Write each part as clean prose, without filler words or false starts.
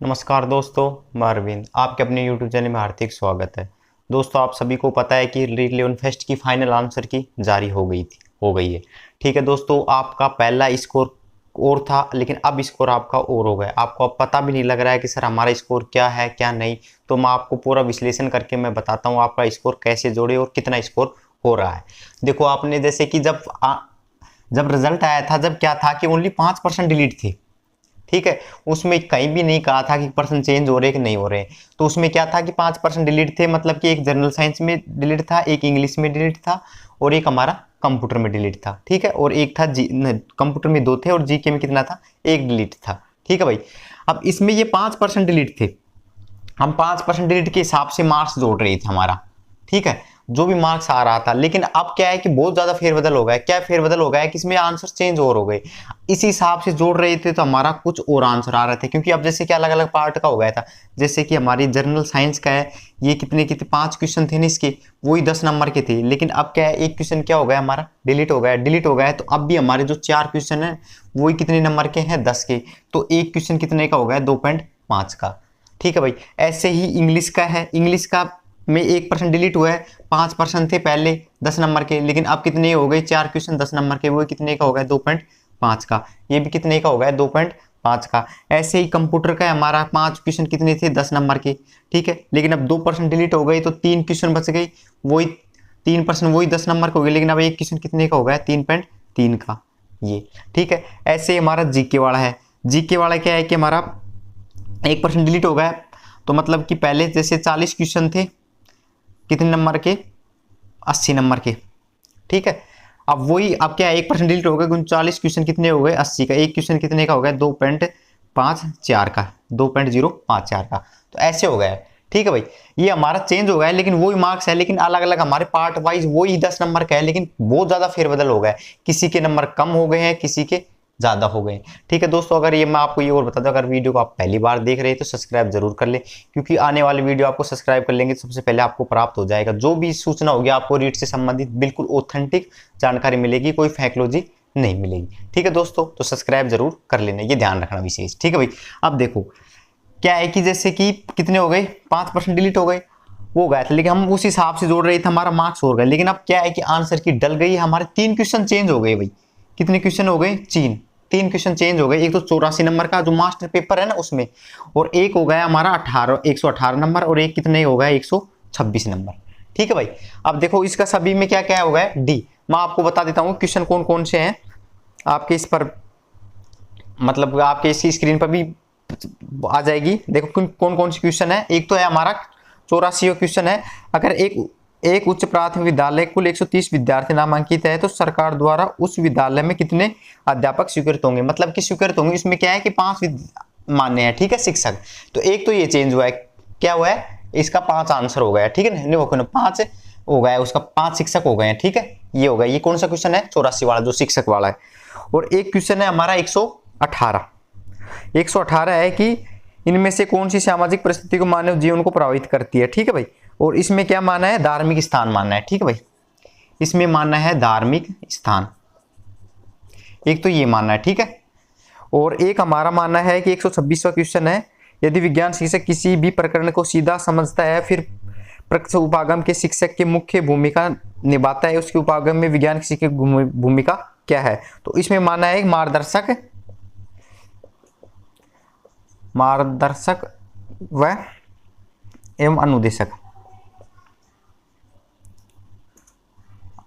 नमस्कार दोस्तों, मैं अरविंद आपके अपने YouTube चैनल में हार्दिक स्वागत है। दोस्तों, आप सभी को पता है कि रीड 11 फेस्ट की फाइनल आंसर की जारी हो गई है। ठीक है दोस्तों, आपका पहला स्कोर और था, लेकिन अब स्कोर आपका और हो गया। आपको अब पता भी नहीं लग रहा है कि सर हमारा स्कोर क्या है क्या नहीं। तो मैं आपको पूरा विश्लेषण करके मैं बताता हूँ आपका स्कोर कैसे जोड़े और कितना स्कोर हो रहा है। देखो, आपने जैसे कि जब रिजल्ट आया था, जब क्या था कि ओनली 5% डिलीट थे। ठीक है, उसमें कहीं भी नहीं कहा था कि पर्सन चेंज हो रहे कि नहीं हो रहे। तो उसमें क्या था कि 5% डिलीट थे, मतलब कि एक जनरल साइंस में डिलीट था, एक इंग्लिश में डिलीट था और एक हमारा कंप्यूटर में डिलीट था। ठीक है, और एक था कंप्यूटर में 2 थे और जीके में कितना था, 1 डिलीट था। ठीक है भाई, अब इसमें ये 5% डिलीट थे। हम 5% डिलीट के हिसाब से मार्क्स जोड़ रहे थे हमारा। ठीक है, जो भी मार्क्स आ रहा था। लेकिन अब क्या है कि बहुत ज्यादा फेरबदल हो गया है। क्या फेरबदल हो गया है कि इसमें आंसर चेंज और हो गए। इस हिसाब से जोड़ रहे थे तो हमारा कुछ और आंसर आ रहे थे, क्योंकि अब जैसे कि अलग अलग पार्ट का हो गया था। जैसे कि हमारी जनरल साइंस का है, ये कितने कितने 5 क्वेश्चन थे ना इसके, वही 10 नंबर के थे। लेकिन अब क्या है, एक क्वेश्चन क्या हो गया हमारा, डिलीट हो गया। डिलीट हो गया है तो अब भी हमारे जो 4 क्वेश्चन है वही कितने नंबर के हैं, 10 के। तो एक क्वेश्चन कितने का हो गया, 2.5 का। ठीक है भाई, ऐसे ही इंग्लिश का है। इंग्लिश का में 1% डिलीट हुआ है। 5% थे पहले 10 नंबर के, लेकिन अब कितने हो गए, 4 क्वेश्चन 10 नंबर के, वो कितने का हो गया, 2.5 का। ये भी कितने का हो गया, 2.5 का। ऐसे ही कंप्यूटर का हमारा 5 क्वेश्चन कितने थे, 10 नंबर के। ठीक है, लेकिन अब 2% डिलीट हो गई तो 3 क्वेश्चन बच गई। वही 3% वही 10 नंबर का हो गया, लेकिन अब एक क्वेश्चन कितने का हो गया, 3.3 का। ये ठीक है। ऐसे ही हमारा जीके वाला है। जीके वाला क्या है कि हमारा 1% डिलीट हो गया। तो मतलब कि पहले जैसे 40 क्वेश्चन थे, कितने नंबर के, 80 नंबर के। ठीक है, अब वही अब क्या है, 1% डिलीट हो गया, 39 क्वेश्चन कितने हो गए, 80 का। एक क्वेश्चन कितने का हो गया, 2.54 का, 2.054 का। तो ऐसे हो गया है। ठीक है भाई, ये हमारा चेंज हो गया है, लेकिन वही मार्क्स है, लेकिन अलग अलग हमारे पार्ट वाइज वही 10 नंबर का है, लेकिन बहुत ज्यादा फेरबदल हो गया है। किसी के नंबर कम हो गए हैं, किसी के ज्यादा हो गए। ठीक है दोस्तों, अगर ये मैं आपको ये और बता दूं, अगर वीडियो को आप पहली बार देख रहे हैं तो सब्सक्राइब जरूर कर ले, क्योंकि आने वाली वीडियो आपको सब्सक्राइब कर लेंगे तो सबसे पहले आपको प्राप्त हो जाएगा। जो भी सूचना होगी आपको रीट से संबंधित बिल्कुल ऑथेंटिक जानकारी मिलेगी, कोई फैक्लॉजी नहीं मिलेगी। ठीक है दोस्तों, तो सब्सक्राइब जरूर कर लेना, ये ध्यान रखना विशेष। ठीक है भाई, अब देखो क्या है कि जैसे कि कितने हो गए, 5% डिलीट हो गए, वो गए थे, लेकिन हम उस हिसाब से जोड़ रहे थे, हमारा मार्क्स हो गए। लेकिन अब क्या है कि आंसर की डल गई, हमारे 3 क्वेश्चन चेंज हो गए भाई। कितने क्वेश्चन हो गए, 3 क्वेश्चन चेंज हो गए। एक तो 84 नंबर का जो मास्टर पेपर है ना उसमें, और एक हो गया हमारा 118 नंबर, और एक कितने हो गया, 126 नंबर। ठीक है भाई, अब देखो इसका सभी में क्या क्या हो गया, डी। मैं आपको बता देता हूँ क्वेश्चन कौन कौन से हैं आपके इस पर, मतलब आपके इसी स्क्रीन पर भी आ जाएगी। देखो कौन कौन सी क्वेश्चन है। एक तो है हमारा 84 क्वेश्चन है। अगर एक एक उच्च प्राथमिक विद्यालय कुल 130 विद्यार्थी नामांकित है तो सरकार द्वारा उस विद्यालय में कितने अध्यापक स्वीकृत होंगे, मतलब कि स्वीकृत होंगे। इसमें क्या है कि 5 मान्य है। ठीक है, शिक्षक। तो एक तो ये चेंज हुआ है, क्या हुआ है, इसका 5 आंसर हो गया। ठीक है, नहीं वो 5 हो गया, उसका 5 शिक्षक हो गए हैं। ठीक है, ये हो गया। ये कौन सा क्वेश्चन है, 84 वाला जो शिक्षक वाला है। और एक क्वेश्चन है हमारा 118 है कि इनमें से कौन सी सामाजिक परिस्थिति को मानव जीवन को प्रभावित करती है। ठीक है भाई, और इसमें क्या मानना है, धार्मिक स्थान मानना है। ठीक है भाई, इसमें मानना है धार्मिक स्थान, एक तो ये मानना है। ठीक है, और एक हमारा मानना है कि 126वां क्वेश्चन है, यदि विज्ञान शिक्षक किसी भी प्रकरण को सीधा समझता है फिर प्रत्यक्ष उपागम के शिक्षक की मुख्य भूमिका निभाता है, उसके उपागम में विज्ञान शिक्षक की भूमिका क्या है। तो इसमें मानना है मार्गदर्शक व एवं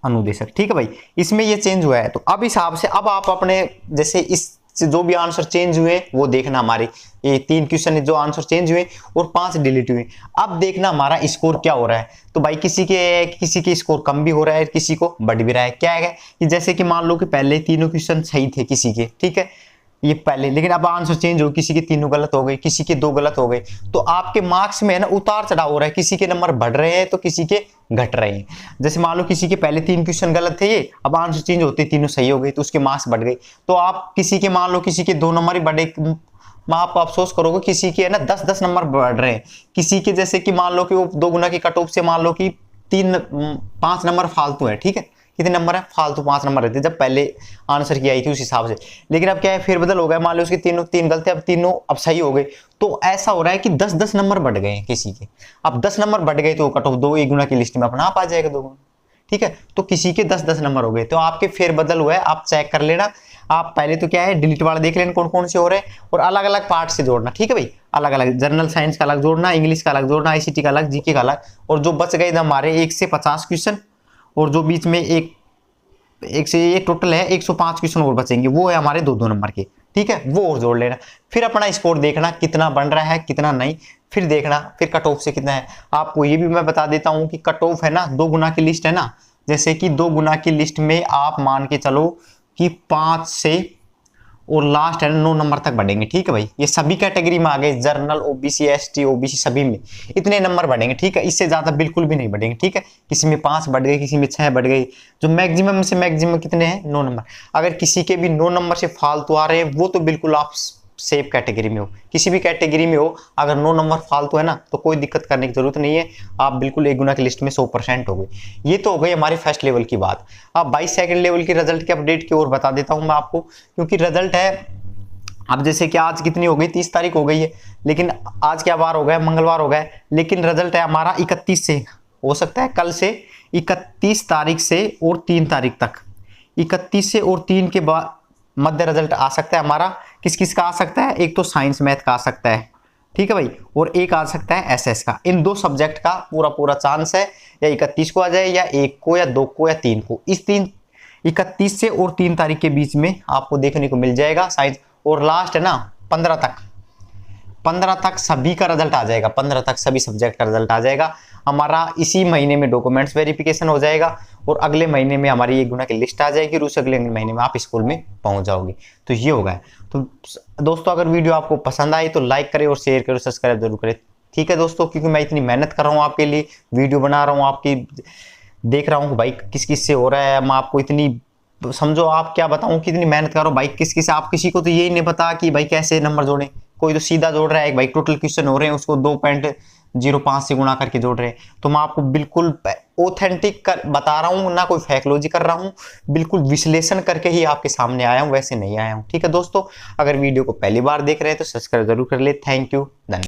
अनुदेशक। ठीक है भाई, इसमें ये चेंज हुआ है। तो अब हिसाब से अब आप अपने जैसे इस जो भी आंसर चेंज हुए वो देखना, हमारे ये 3 क्वेश्चन जो आंसर चेंज हुए और 5 डिलीट हुए। अब देखना हमारा स्कोर क्या हो रहा है। तो भाई किसी के स्कोर कम भी हो रहा है, किसी को बढ़ भी रहा है। क्या है कि जैसे कि मान लो कि पहले तीनों क्वेश्चन सही थे किसी के, ठीक है, ये पहले, लेकिन अब आंसर चेंज हो, किसी के 3 गलत हो गए, किसी के 2 गलत हो गए। तो आपके मार्क्स में है ना उतार चढ़ाव हो रहा है, किसी के नंबर बढ़ रहे हैं तो किसी के घट रहे हैं। जैसे मान लो किसी के पहले 3 क्वेश्चन गलत थे, ये अब आंसर चेंज होते तीनों सही हो गए तो उसके मार्क्स बढ़ गए। तो आप किसी के मान लो किसी के 2 नंबर ही बढ़े, मैं आपको अफसोस करोगे, किसी के है ना 10-10 नंबर बढ़ रहे हैं। किसी के जैसे कि मान लो कि वो 2 गुना की कट ऑफ से मान लो कि 5 नंबर फालतू है। ठीक है, कितने नंबर है, फालतू 5 नंबर रहते जब पहले आंसर की आई थी उस हिसाब से। लेकिन अब क्या है, फेरबदल हो गया, मान लो उसके तीन गलत थे, अब तीनों अब सही हो गए। तो ऐसा हो रहा है कि 10-10 नंबर बढ़ गए हैं किसी के। अब 10 नंबर बढ़ गए तो कट ऑफ 2 गुना की लिस्ट में अपना आप आ जाएगा 2 गुना, ठीक है। तो किसी के 10-10 नंबर हो गए तो आपके फेरबदल हुआ है, आप चेक कर लेना। आप पहले तो क्या है डिलीट वाला देख लेना कौन कौन से हो रहे हैं और अलग अलग पार्ट से जोड़ना, ठीक है भाई। अलग अलग जनरल साइंस का अलग जोड़ना, इंग्लिश का अलग जोड़ना, आईसीटी का अलग, जीके का अलग। और जो बच गए हमारे 1 से 50 क्वेश्चन और जो बीच में एक से ये टोटल है 105 क्वेश्चन और बचेंगे, वो है हमारे 2-2 नंबर के, ठीक है। वो और जोड़ लेना, फिर अपना स्कोर देखना कितना बन रहा है कितना नहीं, फिर देखना फिर कट ऑफ से कितना है। आपको ये भी मैं बता देता हूं कि कट ऑफ है ना 2 गुना की लिस्ट है ना, जैसे कि 2 गुना की लिस्ट में आप मान के चलो कि 5 से और लास्ट है 9 नंबर तक बढ़ेंगे, ठीक है भाई। ये सभी कैटेगरी में आ गए, जर्नल, ओबीसी, एसटी, ओबीसी सभी में इतने नंबर बढ़ेंगे, ठीक है। इससे ज्यादा बिल्कुल भी नहीं बढ़ेंगे, ठीक है। किसी में 5 बढ़ गए, किसी में 6 बढ़ गए, जो मैक्सिमम से मैक्सिमम कितने हैं 9 नंबर। अगर किसी के भी 9 नंबर से फालतू आ रहे हैं वो तो बिल्कुल आप सेफ कैटेगरी में हो, किसी भी कैटेगरी में हो, अगर 9 नंबर फालतू है ना तो कोई दिक्कत करने की जरूरत नहीं है, आप बिल्कुल 1 गुना की लिस्ट में 100% हो गए। ये तो हो गई हमारी फर्स्ट लेवल की बात। अब 22 सेकंड लेवल की रिजल्ट की अपडेट की ओर बता देता हूं मैं आपको, क्योंकि रिजल्ट है अब जैसे कि आज कितनी हो गई 30 तारीख हो गई है, लेकिन आज क्या बार हो गया, मंगलवार हो गया, लेकिन रिजल्ट है हमारा 31 से, हो सकता है कल से 31 तारीख से और 3 तारीख तक, 31 से और 3 के बाद मध्य रिजल्ट आ सकता है हमारा। किस किस का आ सकता है, एक तो साइंस मैथ का आ सकता है, ठीक है भाई, और एक आ सकता है एसएस का। इन 2 सब्जेक्ट का पूरा पूरा चांस है, या 31 को आ जाए या 1 को या 2 को या 3 को। इस 31 से और 3 तारीख के बीच में आपको देखने को मिल जाएगा साइंस। और लास्ट है ना 15 तक सभी का रिजल्ट आ जाएगा, 15 तक सभी सब्जेक्ट का रिजल्ट आ जाएगा हमारा। इसी महीने में डॉक्यूमेंट्स वेरिफिकेशन हो जाएगा और अगले महीने में हमारी 1 गुना की लिस्ट आ जाएगी और उस अगले महीने में आप स्कूल में पहुंच जाओगे। तो ये होगा। तो दोस्तों अगर वीडियो आपको पसंद आई तो लाइक करें और शेयर करें, सब्सक्राइब जरूर करें, ठीक है दोस्तों। क्योंकि मैं इतनी मेहनत कर रहा हूँ आपके लिए, वीडियो बना रहा हूँ आपकी, देख रहा हूँ भाई किस किस से हो रहा है। मैं आपको इतनी समझो आप क्या बताऊं कितनी मेहनत करो भाई, किस आप किसी को तो यही नहीं पता कि भाई कैसे नंबर जोड़ें। कोई तो सीधा जोड़ रहा है, भाई टोटल क्वेश्चन हो रहे हैं उसको 2.05 से गुणा करके जोड़ रहे हैं। तो मैं आपको बिल्कुल ऑथेंटिक बता रहा हूं, ना कोई फेकलॉजी कर रहा हूं, बिल्कुल विश्लेषण करके ही आपके सामने आया हूं, वैसे नहीं आया हूं, ठीक है दोस्तों। अगर वीडियो को पहली बार देख रहे हैं तो सब्सक्राइब जरूर कर ले। थैंक यू, धन्यवाद।